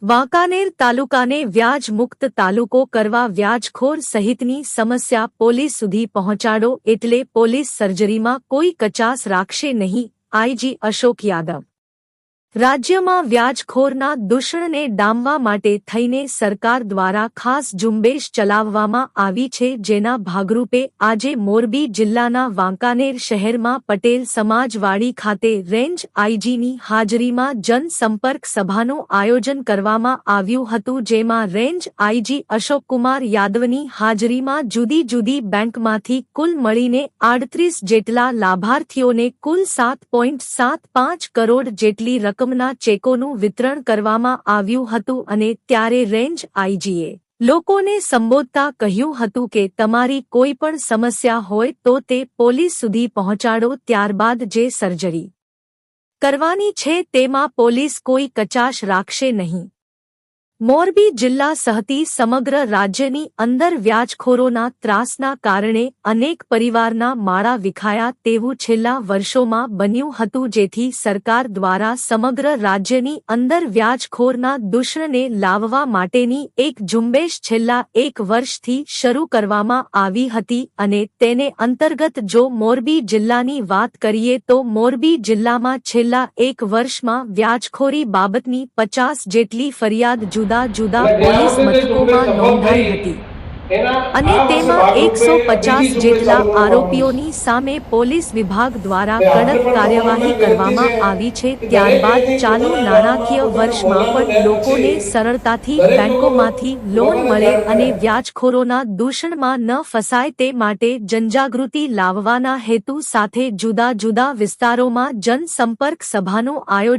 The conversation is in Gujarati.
વાંકાનેર તાલુકાને વ્યાજ મુક્ત તાલુકો કરવા વ્યાજખોર સહિતની સમસ્યા પોલીસ સુધી પહોંચાડો એટલે પોલીસ સર્જરીમાં કોઈ કચાસ રાખશે નહીં। આઈજી અશોક યાદવ। રાજ્યમાં વ્યાજખોરના દૂષણને ડામવા માટે થઈને સરકાર દ્વારા ખાસ ઝુંબેશ ચલાવવામાં આવી છે, જેના ભાગરૂપે આજે મોરબી જિલ્લાના વાંકાનેર શહેરમાં પટેલ સમાજવાડી ખાતે રેન્જ આઈજીની હાજરીમાં જનસંપર્ક સભાનું આયોજન કરવામાં આવ્યું હતું, જેમાં રેન્જ આઈજી અશોકકુમાર યાદવની હાજરીમાં જુદી જુદી બેંકમાંથી કુલ મળીને 38 જેટલા લાભાર્થીઓને કુલ 7.75 કરોડ જેટલી રકમ ના ચેકોનું વિતરણ કરવામાં આવ્યું હતું અને ત્યારે રેન્જ આઈજીએ લોકોને સંબોધતા કહ્યું હતું કે તમારી કોઈ પણ સમસ્યા હોય તો તે પોલીસ સુધી પહોંચાડો, ત્યારબાદ જે સર્જરી કરવાની છે તેમાં પોલીસ કોઈ કચાશ રાખશે નહીં। મોરબી જિલ્લા સહિત સમગ્ર રાજ્યની અંદર વ્યાજખોરોના ત્રાસના કારણે અનેક પરિવારના માળા વિખાયા તેવું છેલ્લા વર્ષોમાં બન્યું હતું, જેથી સરકાર દ્વારા સમગ્ર રાજ્યની અંદર વ્યાજખોરના દૂષણને લાવવા માટેની એક ઝુંબેશ છેલ્લા 1 વર્ષથી શરૂ કરવામાં આવી હતી અને તેને અંતર્ગત જો મોરબી જિલ્લાની વાત કરીએ તો મોરબી જિલ્લામાં છેલ્લા 1 વર્ષમાં વ્યાજખોરી બાબતની 50 જેટલી ફરિયાદ જુદા જુદા પોલીસ મથકોમાં નોંધાઈ હતી અને તેમાં 150 જેટલા આરોપીઓની સામે પોલીસ વિભાગ દ્વારા કડક કાર્યવાહી કરવામાં આવી છે। ત્યારબાદ ચાલુ નાણાકીય વર્ષમાં પણ લોકોને સરળતાથી બેંકોમાંથી લોન મળે અને વ્યાજખોરોના દૂષણમાં ન ફસાય તે માટે જનજાગૃતિ લાવવાના હેતુ સાથે જુદા જુદા વિસ્તારોમાં જનસંપર્ક સભાનું આયોજન